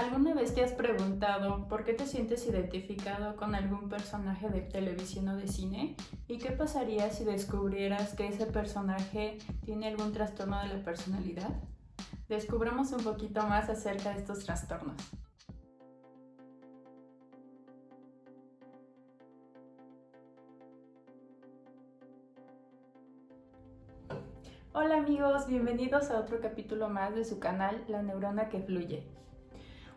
¿Alguna vez te has preguntado por qué te sientes identificado con algún personaje de televisión o de cine? ¿Y qué pasaría si descubrieras que ese personaje tiene algún trastorno de la personalidad? Descubramos un poquito más acerca de estos trastornos. Hola amigos, bienvenidos a otro capítulo más de su canal La Neurona que Fluye.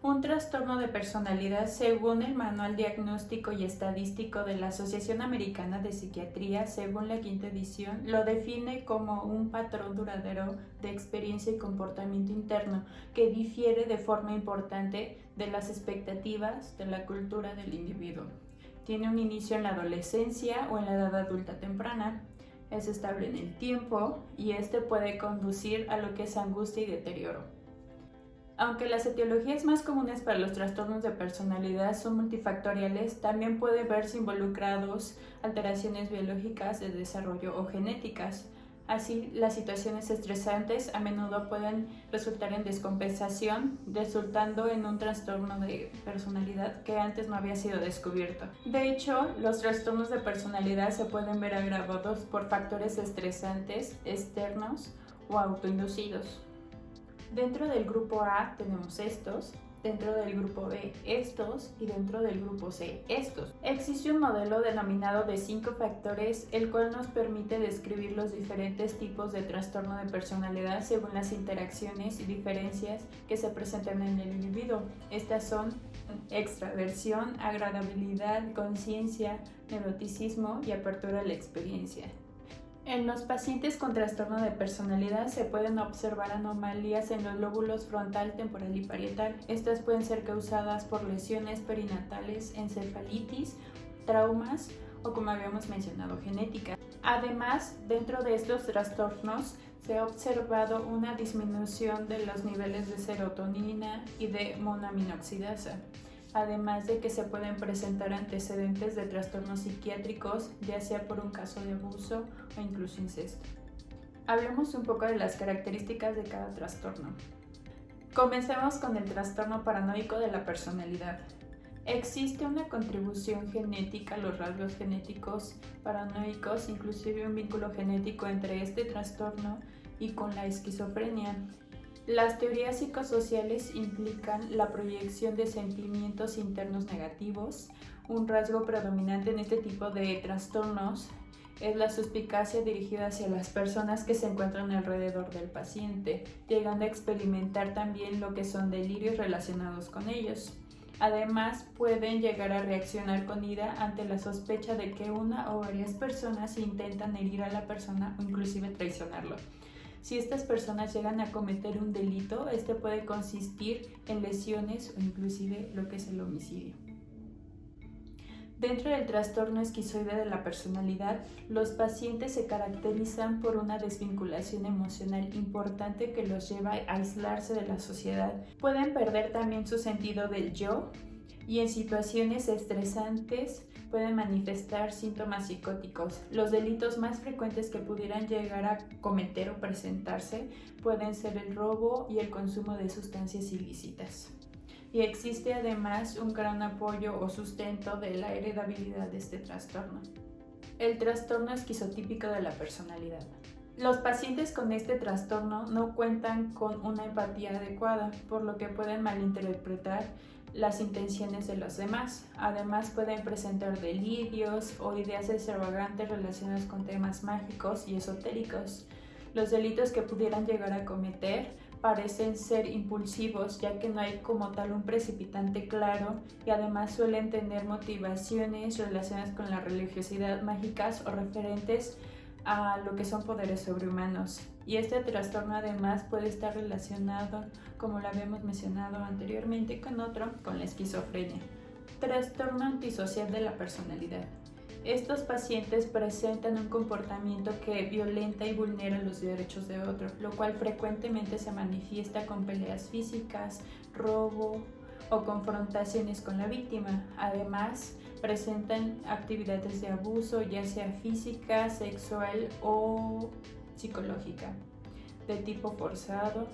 Un trastorno de personalidad, según el Manual Diagnóstico y Estadístico de la Asociación Americana de Psiquiatría, según la quinta edición, lo define como un patrón duradero de experiencia y comportamiento interno que difiere de forma importante de las expectativas de la cultura del individuo. Tiene un inicio en la adolescencia o en la edad adulta temprana. Es estable en el tiempo y este puede conducir a lo que es angustia y deterioro. Aunque las etiologías más comunes para los trastornos de personalidad son multifactoriales, también puede verse involucrados alteraciones biológicas de desarrollo o genéticas. Así, las situaciones estresantes a menudo pueden resultar en descompensación, resultando en un trastorno de personalidad que antes no había sido descubierto. De hecho, los trastornos de personalidad se pueden ver agravados por factores estresantes externos o autoinducidos. Dentro del grupo A tenemos estos, dentro del grupo B estos y dentro del grupo C estos. Existe un modelo denominado de 5 factores, el cual nos permite describir los diferentes tipos de trastorno de personalidad según las interacciones y diferencias que se presentan en el individuo. Estas son extraversión, agradabilidad, conciencia, neuroticismo y apertura a la experiencia. En los pacientes con trastorno de personalidad se pueden observar anomalías en los lóbulos frontal, temporal y parietal. Estas pueden ser causadas por lesiones perinatales, encefalitis, traumas o, como habíamos mencionado, genética. Además, dentro de estos trastornos se ha observado una disminución de los niveles de serotonina y de monoaminoxidasa, además de que se pueden presentar antecedentes de trastornos psiquiátricos, ya sea por un caso de abuso o incluso incesto. Hablemos un poco de las características de cada trastorno. Comencemos con el trastorno paranoico de la personalidad. Existe una contribución genética a los rasgos genéticos paranoicos, inclusive un vínculo genético entre este trastorno y con la esquizofrenia. Las teorías psicosociales implican la proyección de sentimientos internos negativos. Un rasgo predominante en este tipo de trastornos es la suspicacia dirigida hacia las personas que se encuentran alrededor del paciente, llegando a experimentar también lo que son delirios relacionados con ellos. Además, pueden llegar a reaccionar con ira ante la sospecha de que una o varias personas intentan herir a la persona o inclusive traicionarlo. Si estas personas llegan a cometer un delito, este puede consistir en lesiones o inclusive lo que es el homicidio. Dentro del trastorno esquizoide de la personalidad, los pacientes se caracterizan por una desvinculación emocional importante que los lleva a aislarse de la sociedad. Pueden perder también su sentido del yo y en situaciones estresantes pueden manifestar síntomas psicóticos. Los delitos más frecuentes que pudieran llegar a cometer o presentarse pueden ser el robo y el consumo de sustancias ilícitas. Y existe además un gran apoyo o sustento de la heredabilidad de este trastorno. El trastorno esquizotípico de la personalidad. Los pacientes con este trastorno no cuentan con una empatía adecuada, por lo que pueden malinterpretar las intenciones de los demás. Además, pueden presentar delirios o ideas extravagantes relacionadas con temas mágicos y esotéricos. Los delitos que pudieran llegar a cometer parecen ser impulsivos, ya que no hay como tal un precipitante claro, y además suelen tener motivaciones relacionadas con la religiosidad, mágicas o referentes a lo que son poderes sobrehumanos. Y este trastorno además puede estar relacionado, como lo habíamos mencionado anteriormente, con la esquizofrenia. Trastorno antisocial de la personalidad. Estos pacientes presentan un comportamiento que violenta y vulnera los derechos de otro, lo cual frecuentemente se manifiesta con peleas físicas, robo o confrontaciones con la víctima. Además, presentan actividades de abuso, ya sea física, sexual o psicológica, de tipo forzado,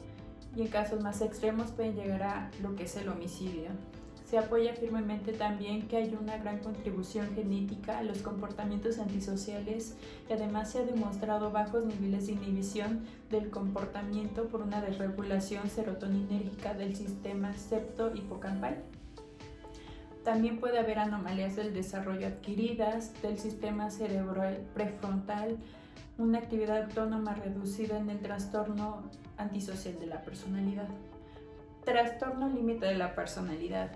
y en casos más extremos pueden llegar a lo que es el homicidio. Se apoya firmemente también que hay una gran contribución genética a los comportamientos antisociales y además se ha demostrado bajos niveles de inhibición del comportamiento por una desregulación serotoninérgica del sistema septo-hipocampal. También puede haber anomalías del desarrollo adquiridas del sistema cerebral prefrontal, una actividad autónoma reducida en el trastorno antisocial de la personalidad. Trastorno límite de la personalidad.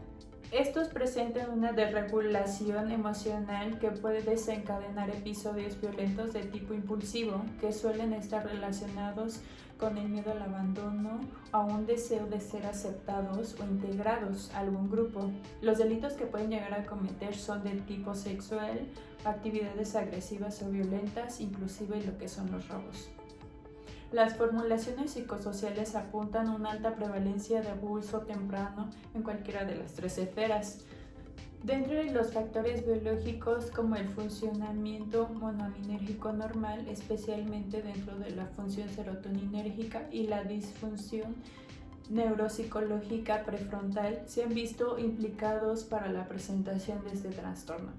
Estos presentan una desregulación emocional que puede desencadenar episodios violentos de tipo impulsivo que suelen estar relacionados con el miedo al abandono o a un deseo de ser aceptados o integrados a algún grupo. Los delitos que pueden llegar a cometer son de tipo sexual, actividades agresivas o violentas, inclusive lo que son los robos. Las formulaciones psicosociales apuntan a una alta prevalencia de abuso temprano en cualquiera de las tres esferas. Dentro de los factores biológicos como el funcionamiento monoaminérgico normal, especialmente dentro de la función serotoninérgica y la disfunción neuropsicológica prefrontal, se han visto implicados para la presentación de este trastorno.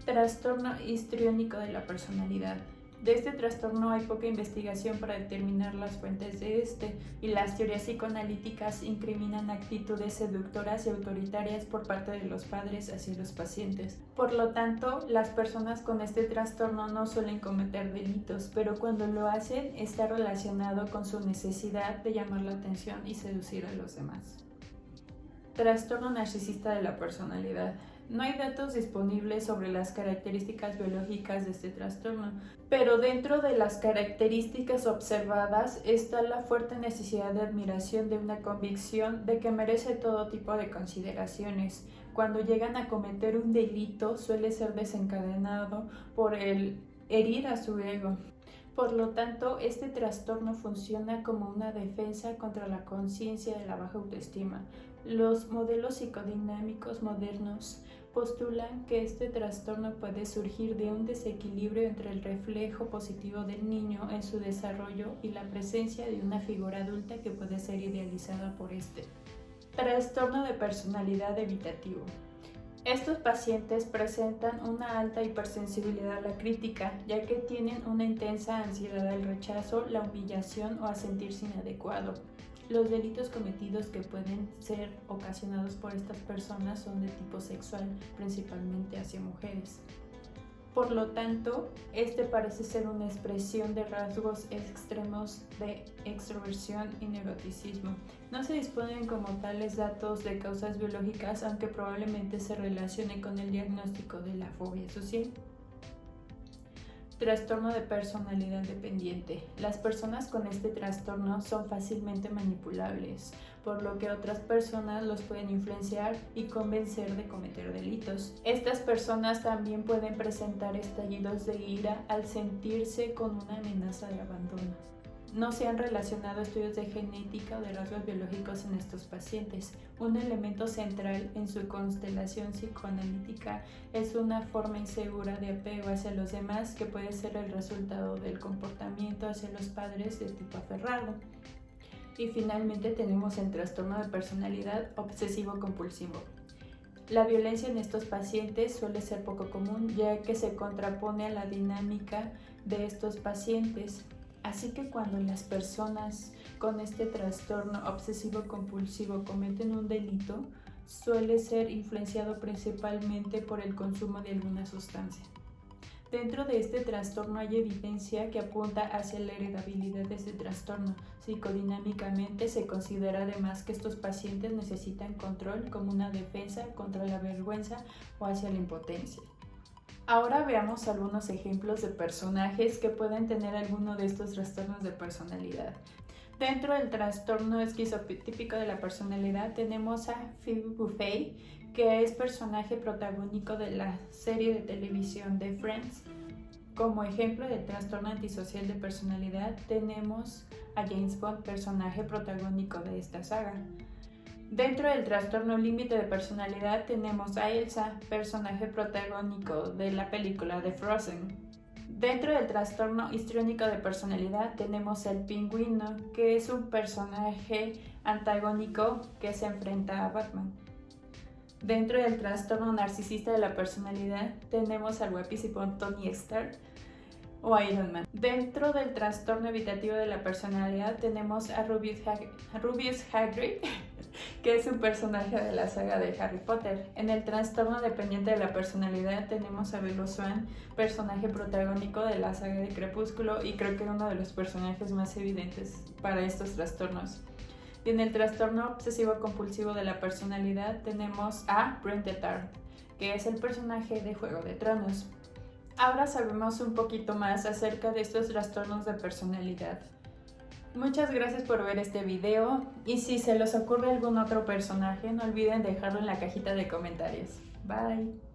Trastorno histriónico de la personalidad. De este trastorno hay poca investigación para determinar las fuentes de este, y las teorías psicoanalíticas incriminan actitudes seductoras y autoritarias por parte de los padres hacia los pacientes. Por lo tanto, las personas con este trastorno no suelen cometer delitos, pero cuando lo hacen está relacionado con su necesidad de llamar la atención y seducir a los demás. Trastorno narcisista de la personalidad. No hay datos disponibles sobre las características biológicas de este trastorno, pero dentro de las características observadas está la fuerte necesidad de admiración de una convicción de que merece todo tipo de consideraciones. Cuando llegan a cometer un delito suele ser desencadenado por el herir a su ego. Por lo tanto, este trastorno funciona como una defensa contra la conciencia de la baja autoestima. Los modelos psicodinámicos modernos postulan que este trastorno puede surgir de un desequilibrio entre el reflejo positivo del niño en su desarrollo y la presencia de una figura adulta que puede ser idealizada por este. Trastorno de personalidad evitativo. Estos pacientes presentan una alta hipersensibilidad a la crítica, ya que tienen una intensa ansiedad al rechazo, la humillación o a sentirse inadecuado. Los delitos cometidos que pueden ser ocasionados por estas personas son de tipo sexual, principalmente hacia mujeres. Por lo tanto, este parece ser una expresión de rasgos extremos de extroversión y neuroticismo. No se disponen como tales datos de causas biológicas, aunque probablemente se relacione con el diagnóstico de la fobia social. Trastorno de personalidad dependiente. Las personas con este trastorno son fácilmente manipulables, por lo que otras personas los pueden influenciar y convencer de cometer delitos. Estas personas también pueden presentar estallidos de ira al sentirse con una amenaza de abandono. No se han relacionado estudios de genética o de rasgos biológicos en estos pacientes. Un elemento central en su constelación psicoanalítica es una forma insegura de apego hacia los demás que puede ser el resultado del comportamiento hacia los padres de tipo aferrado. Y finalmente tenemos el trastorno de personalidad obsesivo-compulsivo. La violencia en estos pacientes suele ser poco común, ya que se contrapone a la dinámica de estos pacientes. Así que cuando las personas con este trastorno obsesivo-compulsivo cometen un delito, suele ser influenciado principalmente por el consumo de alguna sustancia. Dentro de este trastorno hay evidencia que apunta hacia la heredabilidad de este trastorno. Psicodinámicamente se considera además que estos pacientes necesitan control como una defensa contra la vergüenza o hacia la impotencia. Ahora veamos algunos ejemplos de personajes que pueden tener alguno de estos trastornos de personalidad. Dentro del trastorno esquizotípico de la personalidad tenemos a Phoebe Buffay, que es personaje protagónico de la serie de televisión de Friends. Como ejemplo del trastorno antisocial de personalidad tenemos a James Bond, personaje protagónico de esta saga. Dentro del trastorno límite de personalidad tenemos a Elsa, personaje protagónico de la película de Frozen. Dentro del trastorno histriónico de personalidad tenemos el Pingüino, que es un personaje antagónico que se enfrenta a Batman. Dentro del trastorno narcisista de la personalidad tenemos al guapísimo Tony Stark o Iron Man. Dentro del trastorno evitativo de la personalidad tenemos a Rubius Hagrid, que es un personaje de la saga de Harry Potter. En el trastorno dependiente de la personalidad tenemos a Bella Swan, personaje protagónico de la saga de Crepúsculo y creo que uno de los personajes más evidentes para estos trastornos. Y en el trastorno obsesivo-compulsivo de la personalidad tenemos a Brent Tart, que es el personaje de Juego de Tronos. Ahora sabemos un poquito más acerca de estos trastornos de personalidad. Muchas gracias por ver este video y si se les ocurre algún otro personaje, no olviden dejarlo en la cajita de comentarios. Bye.